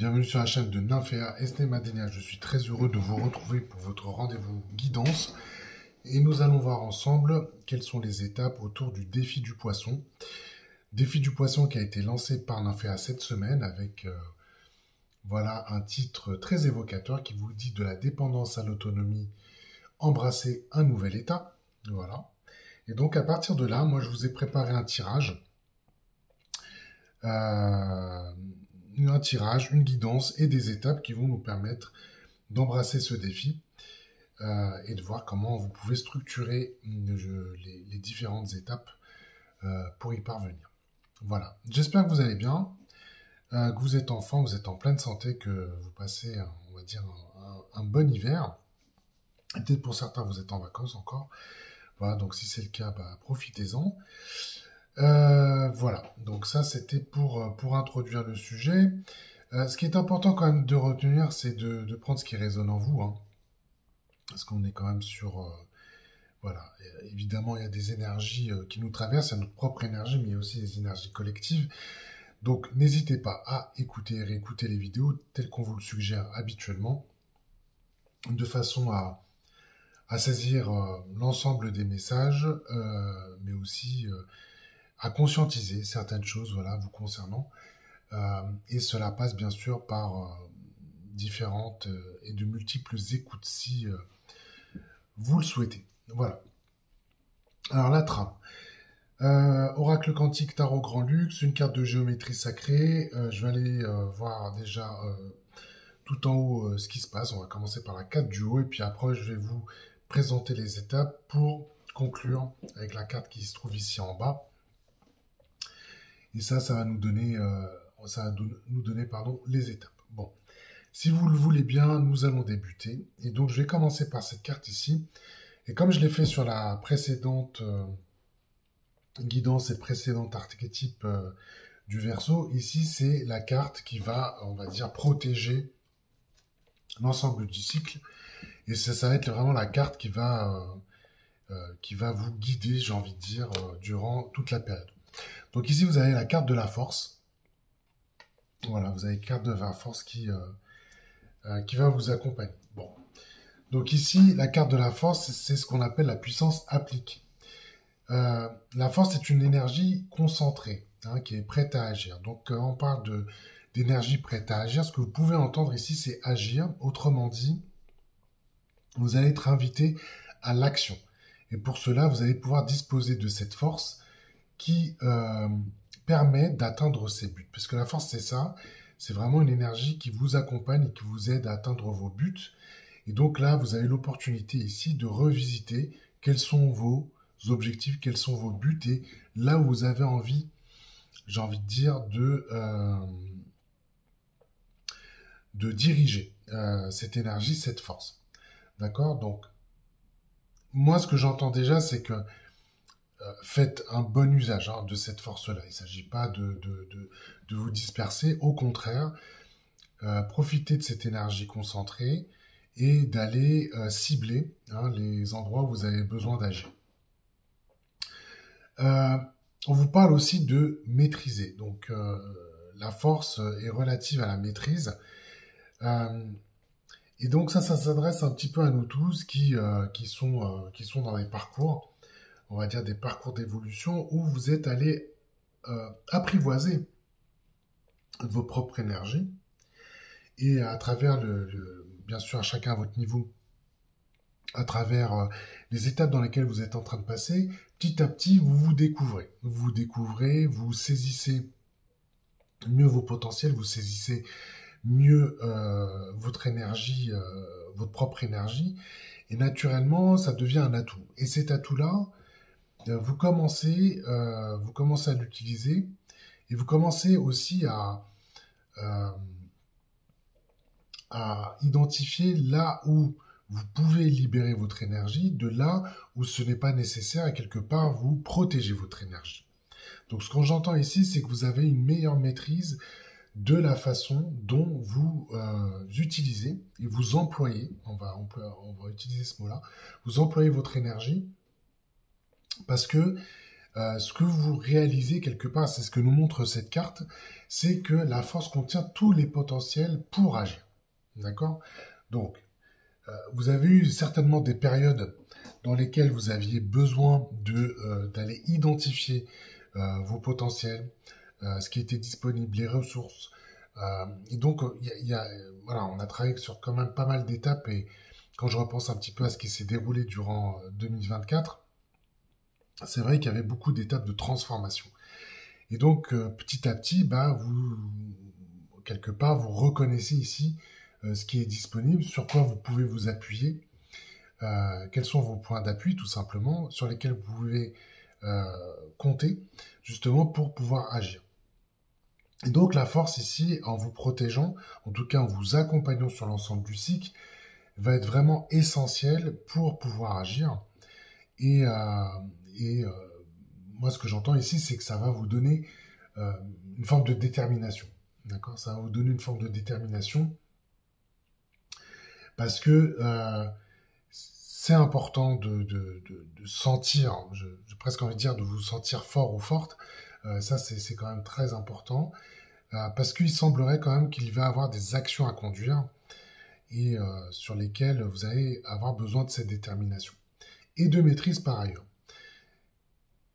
Bienvenue sur la chaîne de Nymphéa Esnemadenia. Je suis très heureux de vous retrouver pour votre rendez-vous guidance. Et nous allons voir ensemble quelles sont les étapes autour du défi du poisson. Défi du poisson qui a été lancé par Nymphéa cette semaine avec voilà un titre très évocateur qui vous dit de la dépendance à l'autonomie, embrasser un nouvel état. Voilà. Et donc à partir de là, moi je vous ai préparé un tirage. Une guidance et des étapes qui vont nous permettre d'embrasser ce défi et de voir comment vous pouvez structurer les différentes étapes pour y parvenir. Voilà, j'espère que vous allez bien, que vous êtes en forme, vous êtes en pleine santé, que vous passez, on va dire, un bon hiver. Peut-être pour certains, vous êtes en vacances encore. Voilà, donc si c'est le cas, profitez-en. Voilà, donc ça c'était pour introduire le sujet. Ce qui est important quand même de retenir, c'est de prendre ce qui résonne en vous, hein, parce qu'on est quand même sur... voilà, évidemment il y a des énergies qui nous traversent, il y a notre propre énergie, mais il y a aussi des énergies collectives. Donc n'hésitez pas à écouter et réécouter les vidéos telles qu'on vous le suggère habituellement, de façon à saisir l'ensemble des messages, mais aussi... à conscientiser certaines choses voilà, vous concernant. Et cela passe bien sûr par différentes et de multiples écoutes si vous le souhaitez. Voilà. Alors la trame. Oracle quantique, tarot grand luxe, une carte de géométrie sacrée. Je vais aller voir déjà tout en haut ce qui se passe. On va commencer par la carte du haut et puis après je vais vous présenter les étapes pour conclure avec la carte qui se trouve ici en bas. Et ça va nous donner, les étapes. Bon, si vous le voulez bien, nous allons débuter. Et donc, je vais commencer par cette carte ici. Et comme je l'ai fait sur la précédente guidance et le précédent archétype du Verseau, ici, c'est la carte qui va, on va dire, protéger l'ensemble du cycle. Et ça va être vraiment la carte qui va vous guider, j'ai envie de dire, durant toute la période. Donc ici, vous avez la carte de la force. Voilà, vous avez la carte de la force qui va vous accompagner. Bon. Donc ici, la carte de la force, c'est ce qu'on appelle la puissance appliquée. La force est une énergie concentrée, hein, qui est prête à agir. Donc quand on parle d'énergie prête à agir, ce que vous pouvez entendre ici, c'est agir. Autrement dit, vous allez être invité à l'action. Et pour cela, vous allez pouvoir disposer de cette force qui permet d'atteindre ses buts. Parce que la force, c'est ça, c'est vraiment une énergie qui vous accompagne et qui vous aide à atteindre vos buts. Et donc là, vous avez l'opportunité ici de revisiter quels sont vos objectifs, quels sont vos buts, et là où vous avez envie, j'ai envie de dire, de diriger cette énergie, cette force. D'accord? Donc, moi, ce que j'entends déjà, c'est que faites un bon usage de cette force-là. Il ne s'agit pas de vous disperser. Au contraire, profitez de cette énergie concentrée et d'aller cibler les endroits où vous avez besoin d'agir. On vous parle aussi de maîtriser. Donc, la force est relative à la maîtrise. Et donc, ça s'adresse un petit peu à nous tous qui sont dans les parcours, on va dire des parcours d'évolution où vous êtes allé apprivoiser vos propres énergies et à travers bien sûr à chacun à votre niveau, à travers les étapes dans lesquelles vous êtes en train de passer, petit à petit vous vous découvrez. Vous découvrez, vous saisissez mieux vos potentiels, vous saisissez mieux votre énergie, votre propre énergie, et naturellement ça devient un atout. Et cet atout-là, vous commencez à l'utiliser et vous commencez aussi à identifier là où vous pouvez libérer votre énergie, de là où ce n'est pas nécessaire et quelque part vous protégez votre énergie. Donc ce que j'entends ici, c'est que vous avez une meilleure maîtrise de la façon dont vous utilisez et vous employez, on va utiliser ce mot-là, vous employez votre énergie. Parce que ce que vous réalisez quelque part, c'est ce que nous montre cette carte, c'est que la force contient tous les potentiels pour agir. D'accord? Donc, vous avez eu certainement des périodes dans lesquelles vous aviez besoin d'aller identifier vos potentiels, ce qui était disponible, les ressources. Et donc, voilà, on a travaillé sur quand même pas mal d'étapes. Et quand je repense un petit peu à ce qui s'est déroulé durant 2024, c'est vrai qu'il y avait beaucoup d'étapes de transformation. Et donc, petit à petit, quelque part, vous reconnaissez ici ce qui est disponible, sur quoi vous pouvez vous appuyer, quels sont vos points d'appui, tout simplement, sur lesquels vous pouvez compter, justement, pour pouvoir agir. Et donc, la force ici, en vous protégeant, en tout cas en vous accompagnant sur l'ensemble du cycle, va être vraiment essentielle pour pouvoir agir. Et, euh, et moi, ce que j'entends ici, c'est que ça va vous donner une forme de détermination. D'accord? Ça va vous donner une forme de détermination parce que c'est important de sentir, j'ai presque envie de dire, de vous sentir fort ou forte. Ça, c'est quand même très important parce qu'il semblerait quand même qu'il va y avoir des actions à conduire et sur lesquelles vous allez avoir besoin de cette détermination et de maîtrise par ailleurs.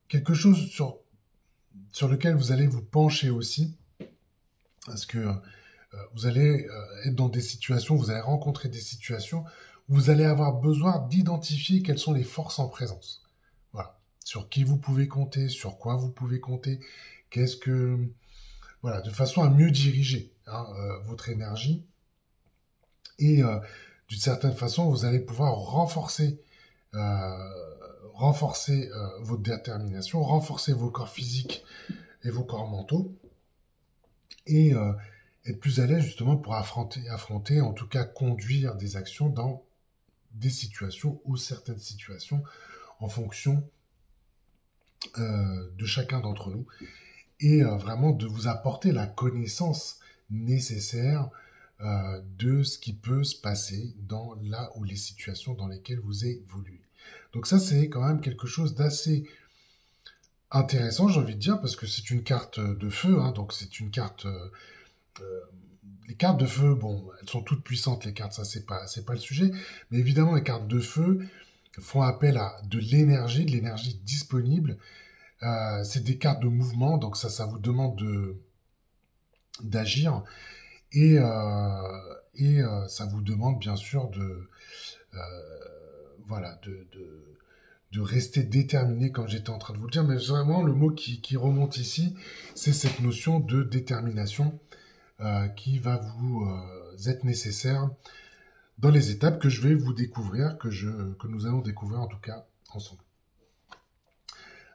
Quelque chose sur lequel vous allez vous pencher aussi, parce que vous allez être dans des situations, vous allez rencontrer des situations où vous allez avoir besoin d'identifier quelles sont les forces en présence. Voilà. Sur qui vous pouvez compter, sur quoi vous pouvez compter, voilà, de façon à mieux diriger votre énergie. Et d'une certaine façon, vous allez pouvoir renforcer votre détermination, renforcer vos corps physiques et vos corps mentaux, et être plus à l'aise justement pour affronter, en tout cas conduire des actions dans des situations ou certaines situations en fonction de chacun d'entre nous, et vraiment de vous apporter la connaissance nécessaire de ce qui peut se passer dans les situations dans lesquelles vous évoluez. Donc ça, c'est quand même quelque chose d'assez intéressant, j'ai envie de dire, parce que c'est une carte de feu, donc c'est une carte... les cartes de feu, bon, elles sont toutes puissantes, les cartes, ça, c'est pas le sujet, mais évidemment, les cartes de feu font appel à de l'énergie disponible. C'est des cartes de mouvement, donc ça vous demande d'agir, et ça vous demande bien sûr de rester déterminé, comme j'étais en train de vous le dire, mais vraiment le mot qui remonte ici, c'est cette notion de détermination qui va vous être nécessaire dans les étapes que je vais vous découvrir, que nous allons découvrir en tout cas ensemble.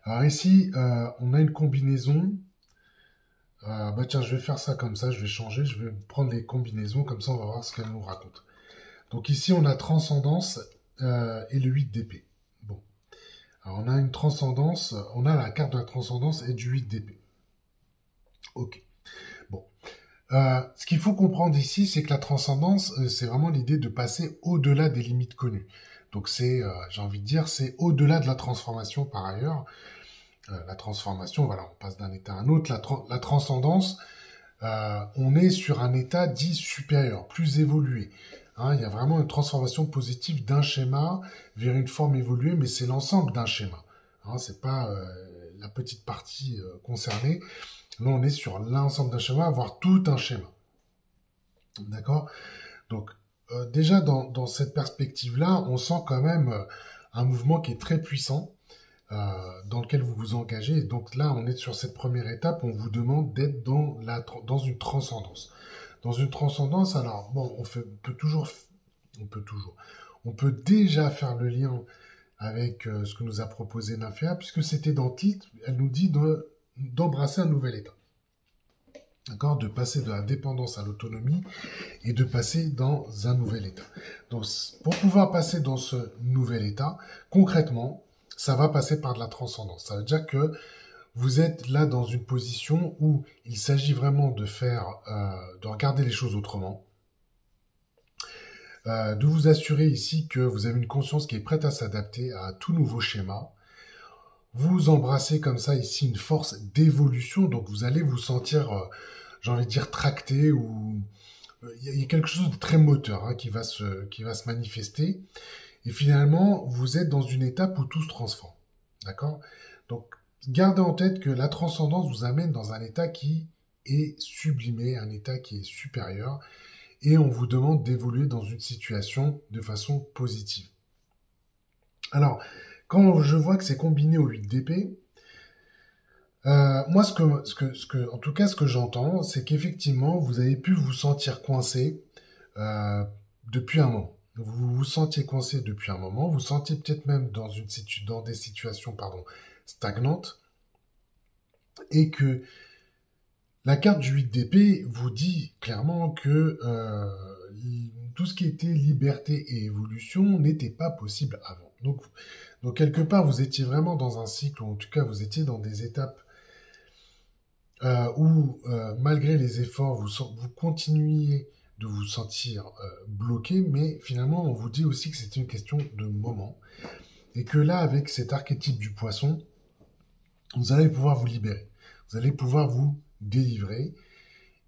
Alors ici, on a une combinaison. Tiens, je vais faire ça comme ça, je vais changer, je vais prendre les combinaisons, comme ça on va voir ce qu'elle nous raconte. Donc ici, on a transcendance et le 8 d'épée. Bon. Alors on a une transcendance, on a la carte de la transcendance et du 8 d'épée. Ok. Bon. Ce qu'il faut comprendre ici, c'est que la transcendance, c'est vraiment l'idée de passer au-delà des limites connues. Donc c'est, j'ai envie de dire, c'est au-delà de la transformation par ailleurs. La transformation, voilà, on passe d'un état à un autre. La transcendance, on est sur un état dit supérieur, plus évolué. Il y a vraiment une transformation positive d'un schéma vers une forme évoluée, mais c'est l'ensemble d'un schéma. C'est pas la petite partie concernée. Là, on est sur l'ensemble d'un schéma, voire tout un schéma. D'accord? Donc, déjà, dans cette perspective-là, on sent quand même un mouvement qui est très puissant, dans lequel vous vous engagez. Et donc là, on est sur cette première étape, on vous demande d'être dans une transcendance. Dans une transcendance, alors, bon, on peut déjà faire le lien avec ce que nous a proposé Nymphéa, puisque c'était dans le titre, elle nous dit d'embrasser un nouvel état. D'accord, de passer de la dépendance à l'autonomie et de passer dans un nouvel état. Donc, pour pouvoir passer dans ce nouvel état, concrètement, ça va passer par de la transcendance. Ça veut dire que vous êtes là dans une position où il s'agit vraiment de regarder les choses autrement, de vous assurer ici que vous avez une conscience qui est prête à s'adapter à tout nouveau schéma. vous embrassez comme ça ici une force d'évolution, donc vous allez vous sentir, j'ai envie de dire, tracté ou il y a quelque chose de très moteur hein, qui va se manifester. Et finalement, vous êtes dans une étape où tout se transforme. D'accord? Donc, gardez en tête que la transcendance vous amène dans un état qui est sublimé, un état qui est supérieur, et on vous demande d'évoluer dans une situation de façon positive. Alors, quand je vois que c'est combiné au 8 d'épée, moi, en tout cas, ce que j'entends, c'est qu'effectivement, vous avez pu vous sentir coincé euh, depuis un moment. Vous vous sentiez coincé depuis un moment, vous sentiez peut-être même dans des situations, pardon, stagnantes, et que la carte du 8 d'épée vous dit clairement que tout ce qui était liberté et évolution n'était pas possible avant. Donc quelque part, vous étiez vraiment dans un cycle, ou en tout cas, vous étiez dans des étapes où, malgré les efforts, vous continuiez de vous sentir bloqué, mais finalement, on vous dit aussi que c'est une question de moment, et que là, avec cet archétype du poisson, vous allez pouvoir vous libérer, vous allez pouvoir vous délivrer,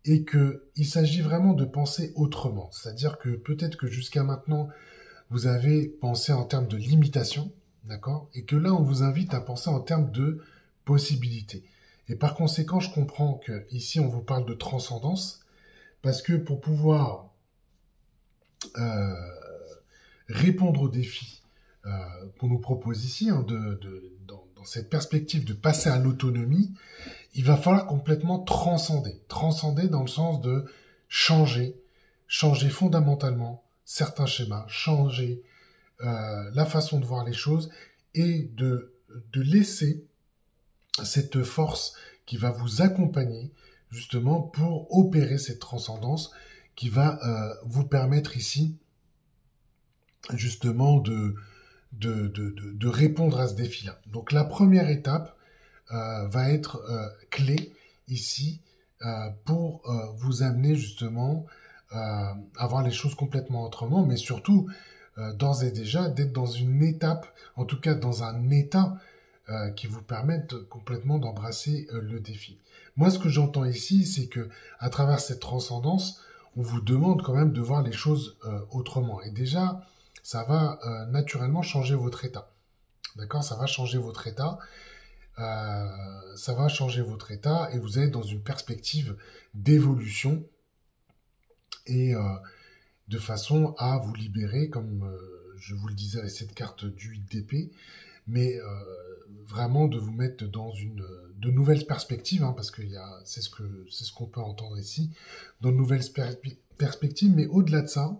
et que il s'agit vraiment de penser autrement. C'est-à-dire que peut-être que jusqu'à maintenant, vous avez pensé en termes de limitation, d'accord? Et que là, on vous invite à penser en termes de possibilités. Et par conséquent, je comprends que ici, on vous parle de transcendance, parce que pour pouvoir euh, répondre aux défis euh, qu'on nous propose ici, hein, dans cette perspective de passer à l'autonomie, il va falloir complètement transcender. Transcender dans le sens de changer, changer fondamentalement certains schémas, changer la façon de voir les choses et de laisser cette force qui va vous accompagner justement pour opérer cette transcendance qui va vous permettre ici justement de répondre à ce défi-là. Donc la première étape va être clé ici pour vous amener justement à voir les choses complètement autrement, mais surtout d'ores et déjà d'être dans une étape, en tout cas dans un état qui vous permette complètement d'embrasser le défi. Moi, ce que j'entends ici, c'est que à travers cette transcendance, on vous demande quand même de voir les choses autrement. Et déjà, ça va naturellement changer votre état. D'accord? Ça va changer votre état. Ça va changer votre état et vous êtes dans une perspective d'évolution et de façon à vous libérer, comme je vous le disais avec cette carte du 8 d'épée, mais vraiment de vous mettre dans de nouvelles perspectives, hein, parce que c'est ce qu'on peut entendre ici, dans de nouvelles perspectives, mais au-delà de ça,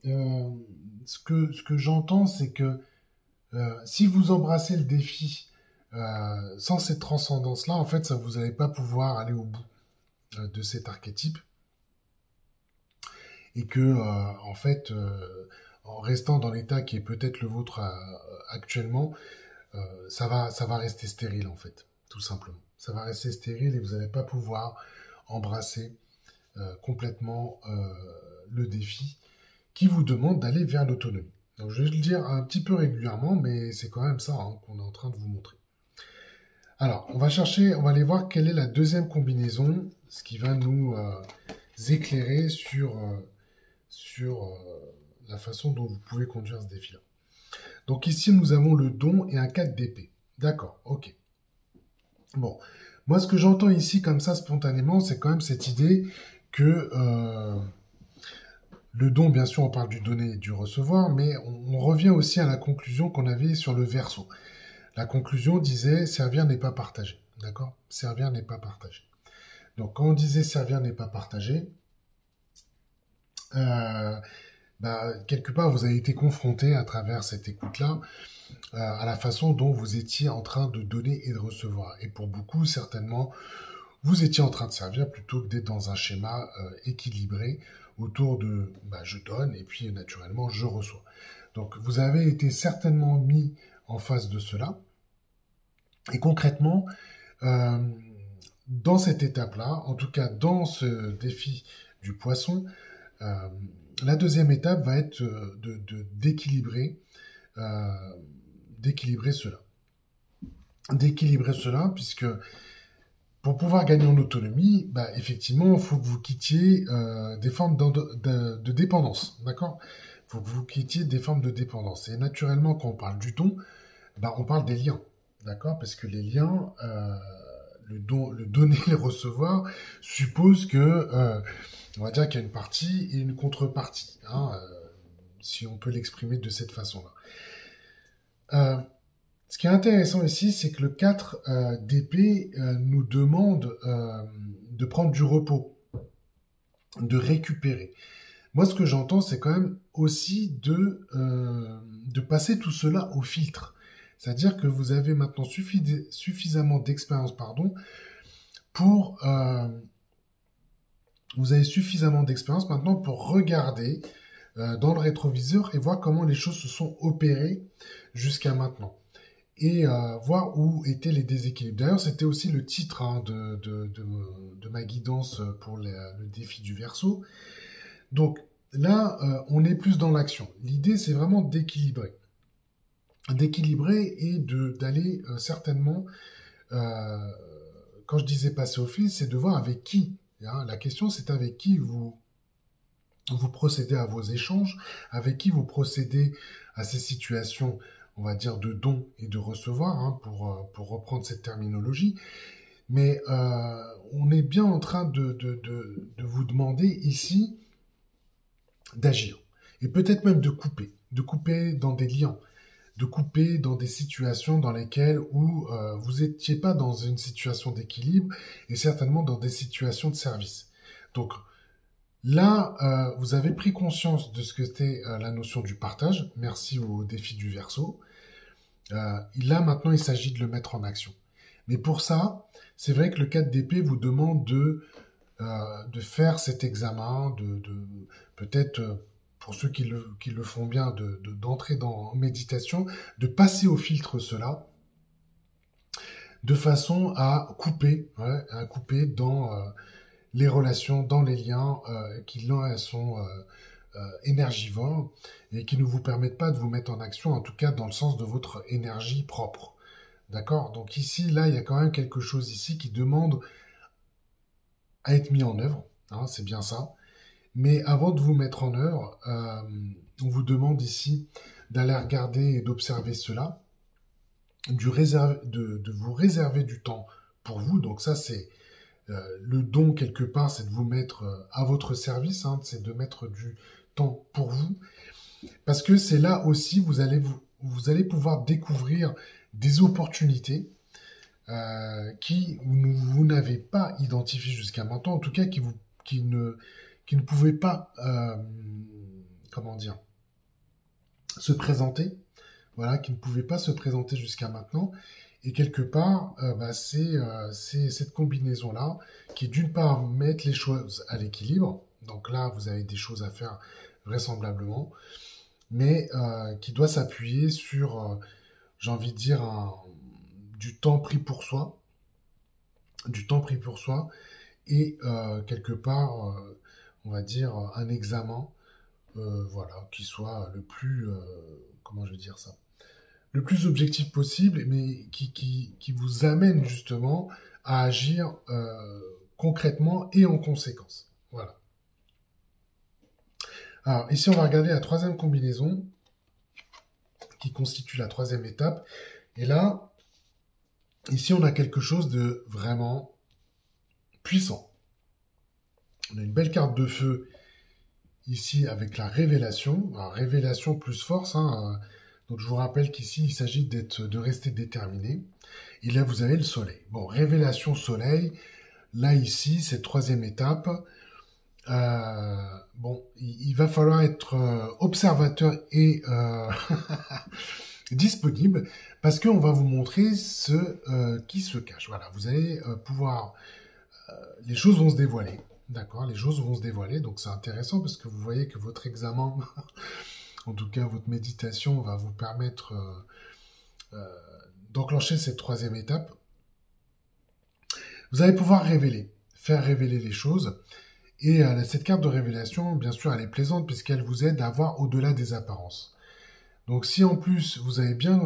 ce que j'entends, c'est que si vous embrassez le défi sans cette transcendance-là, en fait, ça vous n'allez pas pouvoir aller au bout de cet archétype, et que en fait, en restant dans l'état qui est peut-être le vôtre actuellement, ça va rester stérile en fait, tout simplement. Ça va rester stérile et vous n'allez pas pouvoir embrasser complètement le défi qui vous demande d'aller vers l'autonomie. Donc je vais le dire un petit peu régulièrement, mais c'est quand même ça hein, qu'on est en train de vous montrer. Alors, on va aller voir quelle est la deuxième combinaison, ce qui va nous éclairer sur la façon dont vous pouvez conduire ce défi-là. Donc ici, nous avons le don et un 4 d'épée. D'accord, ok. Bon, moi ce que j'entends ici comme ça spontanément, c'est quand même cette idée que le don, bien sûr, on parle du donner et du recevoir, mais on revient aussi à la conclusion qu'on avait sur le verso. La conclusion disait servir n'est pas partager. D'accord? Servir n'est pas partager. Donc quand on disait servir n'est pas partager, quelque part vous avez été confronté à travers cette écoute-là à la façon dont vous étiez en train de donner et de recevoir. Et pour beaucoup, certainement, vous étiez en train de servir plutôt que d'être dans un schéma équilibré autour de je donne et puis naturellement je reçois. Donc vous avez été certainement mis en face de cela. Et concrètement, dans cette étape-là, en tout cas dans ce défi du poisson, la deuxième étape va être d'équilibrer, d'équilibrer cela. D'équilibrer cela, puisque pour pouvoir gagner en autonomie, bah, effectivement, il faut que vous quittiez des formes de dépendance, d'accord? Il faut que vous quittiez des formes de dépendance. Et naturellement, quand on parle du don, bah, on parle des liens, d'accord? Parce que les liens, le donner, le recevoir, suppose que, on va dire qu'il y a une partie et une contrepartie, hein, si on peut l'exprimer de cette façon-là. Ce qui est intéressant ici, c'est que le 4 d'épée nous demande de prendre du repos, de récupérer. Moi, ce que j'entends, c'est quand même aussi de passer tout cela au filtre. C'est-à-dire que vous avez maintenant suffisamment d'expérience, pour... vous avez suffisamment d'expérience maintenant pour regarder dans le rétroviseur et voir comment les choses se sont opérées jusqu'à maintenant. Et voir où étaient les déséquilibres. D'ailleurs, c'était aussi le titre de ma guidance pour le défi du Verseau. Donc là, on est plus dans l'action. L'idée, c'est vraiment d'équilibrer. D'équilibrer et d'aller certainement, quand je disais passer au fil, c'est de voir avec qui. Hein, la question, c'est avec qui vous procédez à vos échanges, avec qui vous procédez à ces situations, on va dire, de don et de recevoir, hein, pour reprendre cette terminologie. Mais on est bien en train de vous demander ici d'agir. Et peut-être même de couper dans des liens, de couper dans des situations dans lesquelles où vous n'étiez pas dans une situation d'équilibre et certainement dans des situations de service. Donc là, vous avez pris conscience de ce que c'était la notion du partage. Merci au défi du Verseau. Là, maintenant, il s'agit de le mettre en action. Mais pour ça, c'est vrai que le 4 d'épée vous demande de faire cet examen, peut-être, pour ceux qui le font bien, d'entrer en méditation, de passer au filtre cela, de façon à couper dans les relations, dans les liens qui là sont énergivores et qui ne vous permettent pas de vous mettre en action, en tout cas dans le sens de votre énergie propre. D'accord? Donc ici, là, il y a quand même quelque chose ici qui demande à être mis en œuvre, hein, c'est bien ça. Mais avant de vous mettre en œuvre, on vous demande ici d'aller regarder et d'observer cela, de vous réserver du temps pour vous. Donc ça, c'est le don quelque part, c'est de vous mettre à votre service, hein, c'est de mettre du temps pour vous, parce que c'est là aussi vous allez pouvoir découvrir des opportunités qui vous n'avez pas identifiées jusqu'à maintenant, en tout cas qui ne pouvaient pas se présenter, voilà, qui ne pouvaient pas se présenter jusqu'à maintenant. Et quelque part, c'est cette combinaison-là qui, d'une part, mettre les choses à l'équilibre. Donc là, vous avez des choses à faire vraisemblablement, mais qui doit s'appuyer sur, j'ai envie de dire, du temps pris pour soi, et quelque part, on va dire, un examen, voilà, qui soit le plus, comment je vais dire ça, le plus objectif possible, mais qui vous amène justement à agir concrètement et en conséquence. Voilà. Alors, ici, on va regarder la troisième combinaison, qui constitue la troisième étape. Et là, ici, on a quelque chose de vraiment puissant. On a une belle carte de feu, ici, avec la révélation. Alors, révélation plus force, hein, donc je vous rappelle qu'ici, il s'agit de rester déterminé. Et là, vous avez le soleil. Bon, révélation soleil. Là, ici, cette troisième étape. Bon, il va falloir être observateur et disponible parce qu'on va vous montrer ce qui se cache. Voilà, vous allez pouvoir... les choses vont se dévoiler. D'accord, les choses vont se dévoiler. Donc, c'est intéressant parce que vous voyez que votre examen... En tout cas, votre méditation va vous permettre d'enclencher cette troisième étape. Vous allez pouvoir faire révéler les choses. Et cette carte de révélation, bien sûr, elle est plaisante puisqu'elle vous aide à voir au-delà des apparences. Donc si en plus vous avez bien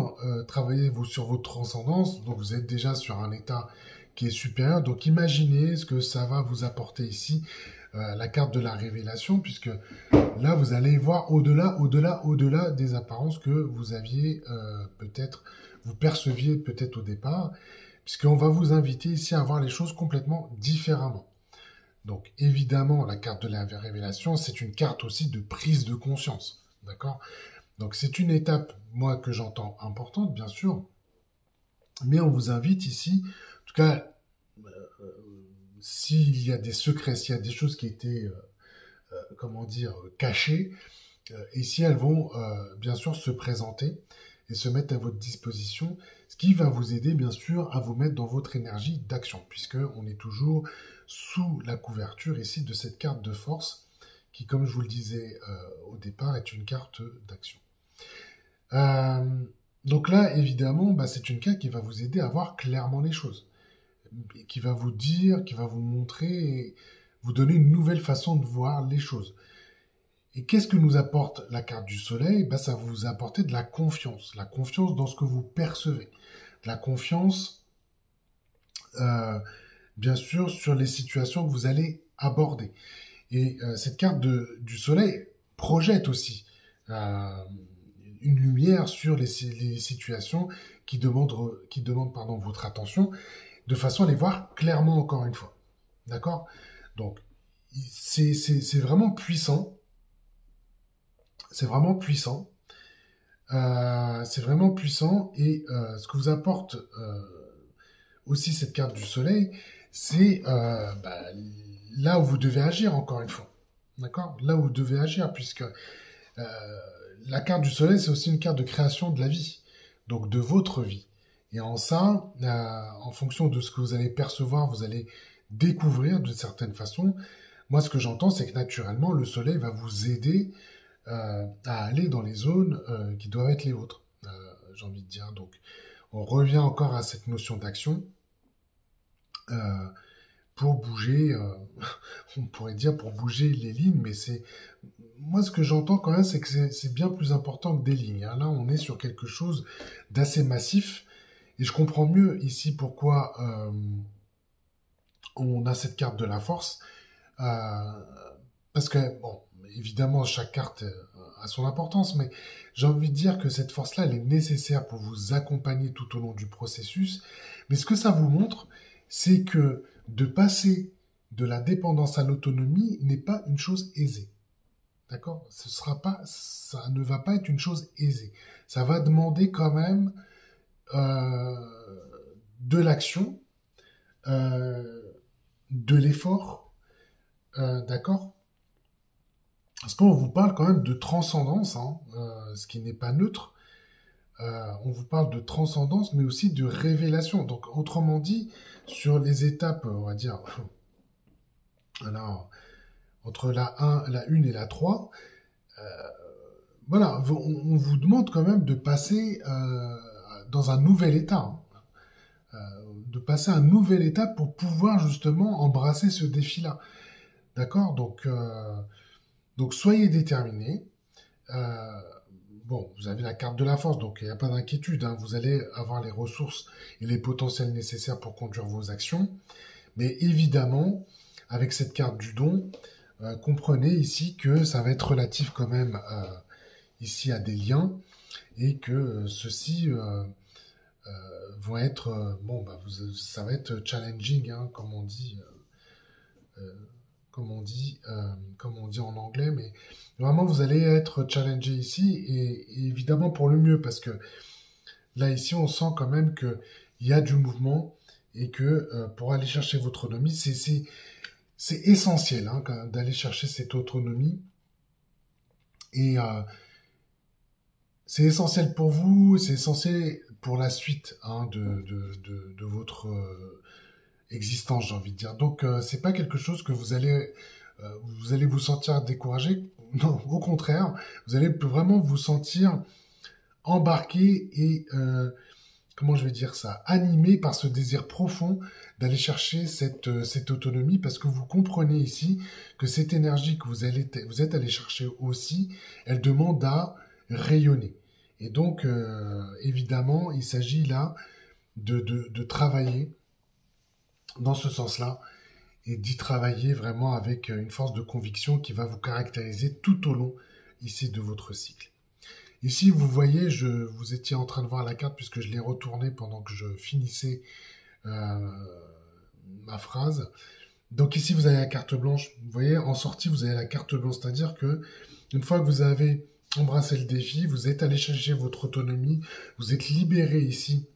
travaillé sur votre transcendance, donc vous êtes déjà sur un état qui est supérieur, donc imaginez ce que ça va vous apporter ici, la carte de la révélation, puisque là vous allez voir au-delà, au-delà, au-delà des apparences que vous aviez peut-être, vous perceviez peut-être au départ, puisqu'on va vous inviter ici à voir les choses complètement différemment. Donc évidemment, la carte de la révélation, c'est une carte aussi de prise de conscience, d'accord? Donc c'est une étape, moi, que j'entends importante, bien sûr, mais on vous invite ici, en tout cas, s'il y a des secrets, s'il y a des choses qui étaient, comment dire, cachées, ici elles vont bien sûr se présenter et se mettre à votre disposition, ce qui va vous aider bien sûr à vous mettre dans votre énergie d'action, puisque on est toujours sous la couverture ici de cette carte de force, qui, comme je vous le disais au départ, est une carte d'action. Donc là, évidemment, bah, c'est une carte qui va vous aider à voir clairement les choses, qui va vous dire, qui va vous montrer, et vous donner une nouvelle façon de voir les choses. Et qu'est-ce que nous apporte la carte du soleil? Bah, ça va vous apporter de la confiance dans ce que vous percevez, de la confiance, bien sûr, sur les situations que vous allez aborder. Et cette carte du soleil projette aussi une lumière sur les situations qui demandent pardon, votre attention, de façon à les voir clairement encore une fois. D'accord? Donc, c'est vraiment puissant. C'est vraiment puissant. C'est vraiment puissant. Et ce que vous apporte aussi cette carte du soleil, c'est là où vous devez agir, encore une fois. D'accord? Là où vous devez agir, puisque la carte du soleil, c'est aussi une carte de création de la vie, donc de votre vie. Et en ça, en fonction de ce que vous allez percevoir, vous allez découvrir d'une certaine façon. Moi, ce que j'entends, c'est que naturellement, le soleil va vous aider à aller dans les zones qui doivent être les vôtres, j'ai envie de dire. Donc, on revient encore à cette notion d'action pour bouger, on pourrait dire pour bouger les lignes, mais c'est moi ce que j'entends quand même, c'est que c'est bien plus important que des lignes. Hein. Là, on est sur quelque chose d'assez massif, et je comprends mieux ici pourquoi on a cette carte de la force, parce que bon, évidemment, chaque carte a son importance, mais j'ai envie de dire que cette force-là, elle est nécessaire pour vous accompagner tout au long du processus. Mais ce que ça vous montre, c'est que de passer de la dépendance à l'autonomie n'est pas une chose aisée. D'accord? Ça ne va pas être une chose aisée. Ça va demander quand même de l'action, de l'effort, d'accord? Parce qu'on vous parle quand même de transcendance, hein, ce qui n'est pas neutre. On vous parle de transcendance, mais aussi de révélation. Donc, autrement dit, sur les étapes, on va dire, alors, entre la 1 et la 3, voilà, on vous demande quand même de passer dans un nouvel état. Hein, de passer à un nouvel état pour pouvoir justement embrasser ce défi-là. D'accord? Donc, soyez déterminés. Bon, vous avez la carte de la force, donc il n'y a pas d'inquiétude. Hein, vous allez avoir les ressources et les potentiels nécessaires pour conduire vos actions. Mais évidemment, avec cette carte du don, comprenez ici que ça va être relatif quand même ici à des liens et que ceux-ci vont être... ça va être challenging, hein, comme on dit... comme on dit en anglais, mais vraiment vous allez être challengé ici et évidemment pour le mieux parce que là ici on sent quand même que il y a du mouvement et que pour aller chercher votre autonomie c'est essentiel hein, d'aller chercher cette autonomie et c'est essentiel pour vous, c'est essentiel pour la suite hein, de votre existence, j'ai envie de dire. Donc, c'est pas quelque chose que vous allez vous sentir découragé. Non, au contraire, vous allez vraiment vous sentir embarqué et comment je vais dire ça, animé par ce désir profond d'aller chercher cette autonomie, parce que vous comprenez ici que cette énergie que vous êtes allé chercher aussi, elle demande à rayonner. Et donc, évidemment, il s'agit là de travailler dans ce sens-là et d'y travailler vraiment avec une force de conviction qui va vous caractériser tout au long ici de votre cycle. Ici, vous voyez, vous étiez en train de voir la carte puisque je l'ai retournée pendant que je finissais ma phrase. Donc ici, vous avez la carte blanche. Vous voyez, en sortie, vous avez la carte blanche. C'est-à-dire que une fois que vous avez embrassé le défi, vous êtes allé chercher votre autonomie, vous êtes libéré ici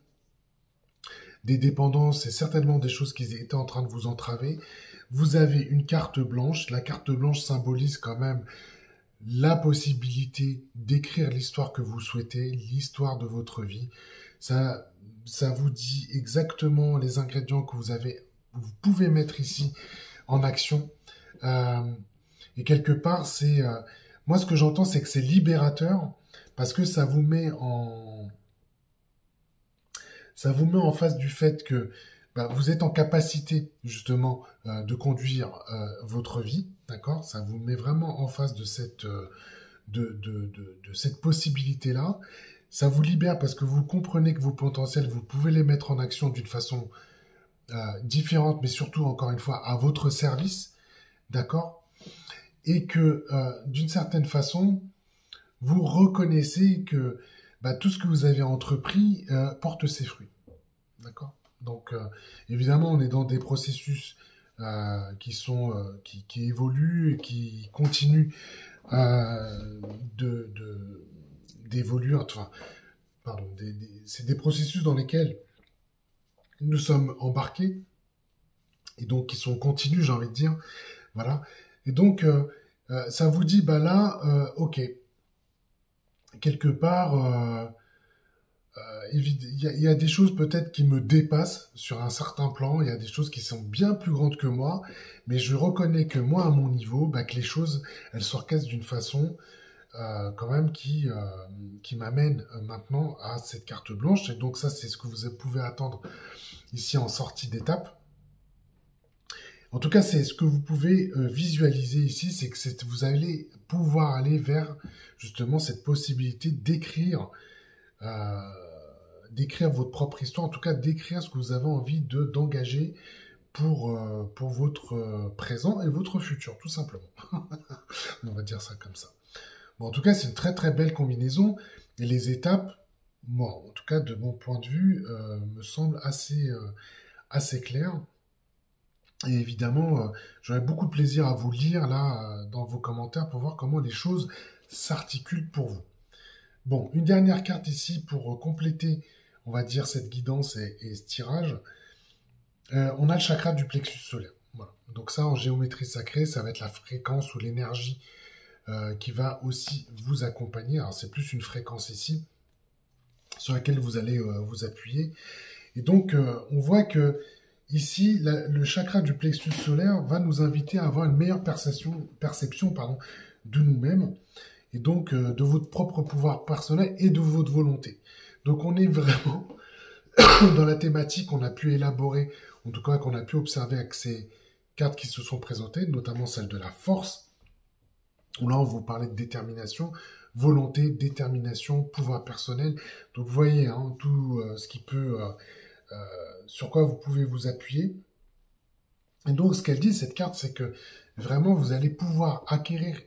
des dépendances et certainement des choses qui étaient en train de vous entraver. Vous avez une carte blanche. La carte blanche symbolise quand même la possibilité d'écrire l'histoire que vous souhaitez, l'histoire de votre vie. Ça vous dit exactement les ingrédients que vous pouvez mettre ici en action. Et quelque part, moi ce que j'entends, c'est que c'est libérateur parce que ça vous met en face du fait que vous êtes en capacité justement de conduire votre vie, d'accord? Ça vous met vraiment en face de cette possibilité-là. Ça vous libère parce que vous comprenez que vos potentiels, vous pouvez les mettre en action d'une façon différente, mais surtout, encore une fois, à votre service, d'accord? Et que, d'une certaine façon, vous reconnaissez que tout ce que vous avez entrepris porte ses fruits, d'accord? Donc, évidemment, on est dans des processus qui évoluent et qui continuent d'évoluer. Enfin, pardon, c'est des processus dans lesquels nous sommes embarqués et donc qui sont continus, j'ai envie de dire. Voilà. Et donc, ça vous dit, ok, quelque part, il y a des choses peut-être qui me dépassent sur un certain plan, il y a des choses qui sont bien plus grandes que moi, mais je reconnais que moi, à mon niveau, que les choses, elles s'orchestrent d'une façon quand même qui m'amène maintenant à cette carte blanche. Et donc ça, c'est ce que vous pouvez attendre ici en sortie d'étape. En tout cas, c'est ce que vous pouvez visualiser ici, c'est que vous allez pouvoir aller vers justement cette possibilité d'écrire votre propre histoire, en tout cas d'écrire ce que vous avez envie d'engager pour votre présent et votre futur, tout simplement. On va dire ça comme ça. Bon, en tout cas, c'est une très très belle combinaison, et les étapes, moi, en tout cas de mon point de vue, me semblent assez claires. Et évidemment, j'aurais beaucoup de plaisir à vous lire là dans vos commentaires pour voir comment les choses s'articulent pour vous. Bon, une dernière carte ici pour compléter, on va dire, cette guidance et ce tirage. On a le chakra du plexus solaire. Voilà. Donc ça, en géométrie sacrée, ça va être la fréquence ou l'énergie qui va aussi vous accompagner. Alors c'est plus une fréquence ici sur laquelle vous allez vous appuyer. Et donc, on voit que ici, le chakra du plexus solaire va nous inviter à avoir une meilleure perception de nous-mêmes et donc de votre propre pouvoir personnel et de votre volonté. Donc on est vraiment dans la thématique qu'on a pu élaborer, en tout cas qu'on a pu observer avec ces cartes qui se sont présentées, notamment celle de la force, où là on vous parlait de détermination, volonté, détermination, pouvoir personnel. Donc vous voyez tout ce qui peut... sur quoi vous pouvez vous appuyer. Et donc, ce qu'elle dit, cette carte, c'est que vraiment, vous allez pouvoir acquérir,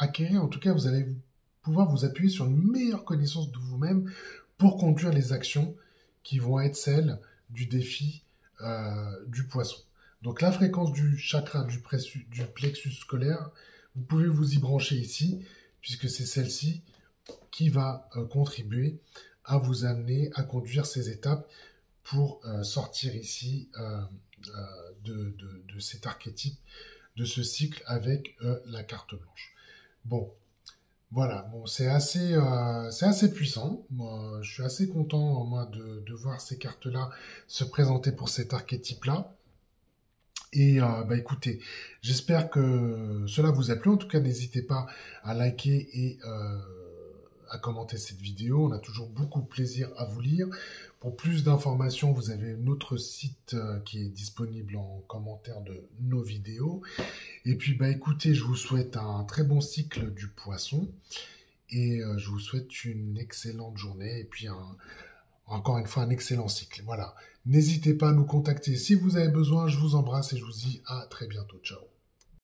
en tout cas, vous allez pouvoir vous appuyer sur une meilleure connaissance de vous-même pour conduire les actions qui vont être celles du défi du poisson. Donc, la fréquence du chakra du plexus scolaire, vous pouvez vous y brancher ici, puisque c'est celle-ci qui va contribuer à vous amener à conduire ces étapes pour sortir ici de cet archétype, de ce cycle avec la carte blanche. Bon, voilà, bon, c'est assez puissant. Moi, je suis assez content, moi, de voir ces cartes-là se présenter pour cet archétype-là. Et écoutez, j'espère que cela vous a plu. En tout cas, n'hésitez pas à liker et à commenter cette vidéo. On a toujours beaucoup de plaisir à vous lire. Pour plus d'informations, vous avez notre site qui est disponible en commentaire de nos vidéos. Et puis, écoutez, je vous souhaite un très bon cycle du poisson. Et je vous souhaite une excellente journée et puis encore une fois un excellent cycle. Voilà. N'hésitez pas à nous contacter si vous avez besoin. Je vous embrasse et je vous dis à très bientôt. Ciao.